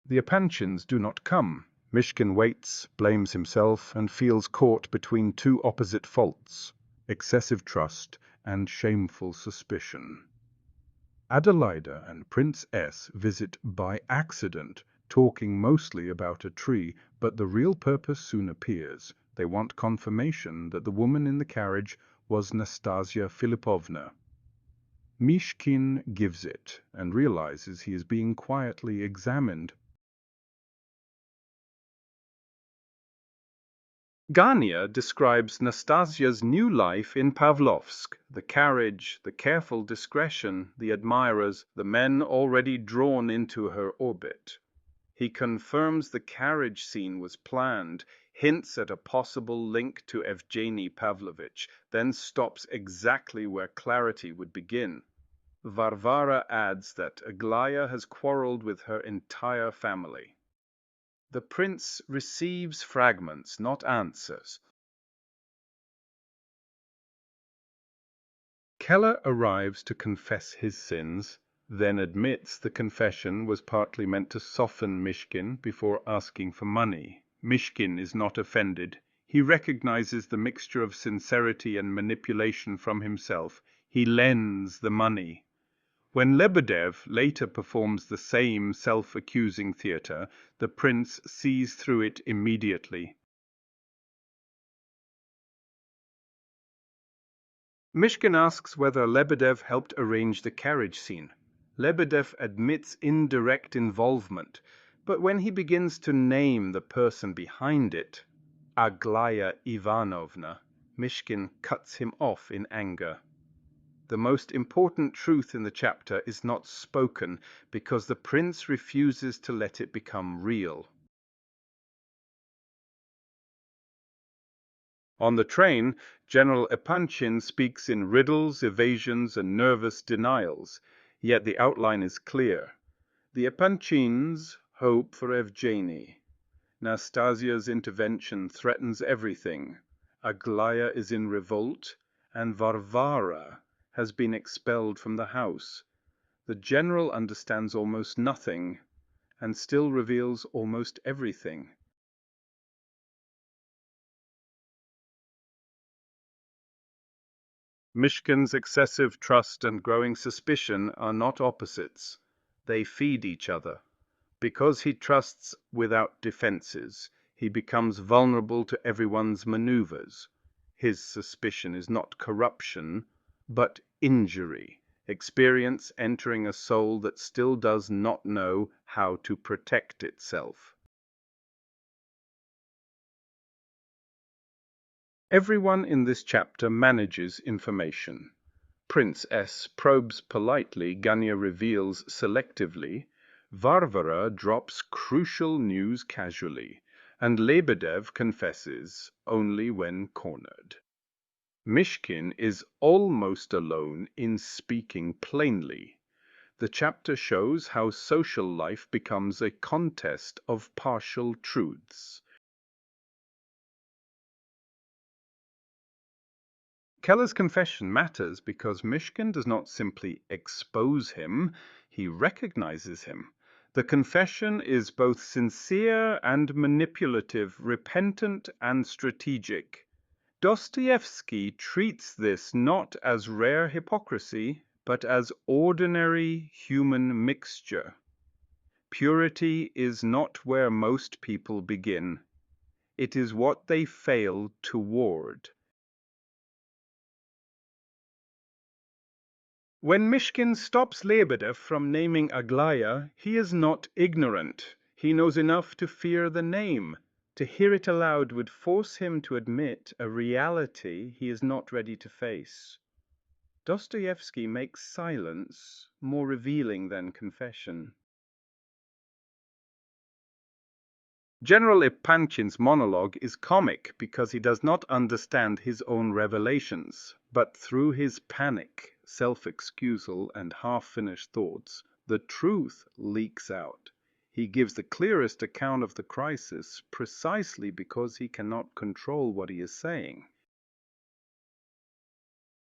The Epanchins do not come. Myshkin waits, blames himself, and feels caught between two opposite faults: excessive trust and shameful suspicion. Adelaida and Prince S visit by accident, talking mostly about a tree, but the real purpose soon appears. They want confirmation that the woman in the carriage was Nastasia Philippovna. Myshkin gives it and realizes he is being quietly examined. Gania describes Nastasia's new life in Pavlovsk: the carriage, the careful discretion, the admirers, the men already drawn into her orbit. He confirms the carriage scene was planned, hints at a possible link to Evgeny Pavlovich, then stops exactly where clarity would begin. Varvara adds that Aglaya has quarreled with her entire family. The prince receives fragments, not answers. Keller arrives to confess his sins, then admits the confession was partly meant to soften Myshkin before asking for money. Myshkin is not offended. He recognizes the mixture of sincerity and manipulation from himself. He lends the money. When Lebedev later performs the same self-accusing theatre, the prince sees through it immediately. Myshkin asks whether Lebedev helped arrange the carriage scene. Lebedev admits indirect involvement, but when he begins to name the person behind it, Aglaya Ivanovna, Myshkin cuts him off in anger. The most important truth in the chapter is not spoken because the prince refuses to let it become real. On the train, General Epanchin speaks in riddles, evasions, and nervous denials, yet the outline is clear. The Epanchins hope for Evgeny. Nastasia's intervention threatens everything. Aglaya is in revolt, and Varvara has been expelled from the house. The general understands almost nothing, and still reveals almost everything. Myshkin's excessive trust and growing suspicion are not opposites. They feed each other. Because he trusts without defenses, he becomes vulnerable to everyone's maneuvers. His suspicion is not corruption, but injury, experience entering a soul that still does not know how to protect itself. Everyone in this chapter manages information. Prince S probes politely, Gania reveals selectively, Varvara drops crucial news casually, and Lebedev confesses only when cornered. Myshkin is almost alone in speaking plainly. The chapter shows how social life becomes a contest of partial truths. Keller's confession matters because Myshkin does not simply expose him, he recognizes him. The confession is both sincere and manipulative, repentant and strategic. Dostoevsky treats this not as rare hypocrisy, but as ordinary human mixture. Purity is not where most people begin. It is what they fail toward. When Myshkin stops Lebedev from naming Aglaya, he is not ignorant. He knows enough to fear the name. To hear it aloud would force him to admit a reality he is not ready to face. Dostoevsky makes silence more revealing than confession. General Epanchin's monologue is comic because he does not understand his own revelations, but through his panic, self-excusal, and half-finished thoughts, the truth leaks out. He gives the clearest account of the crisis precisely because he cannot control what he is saying.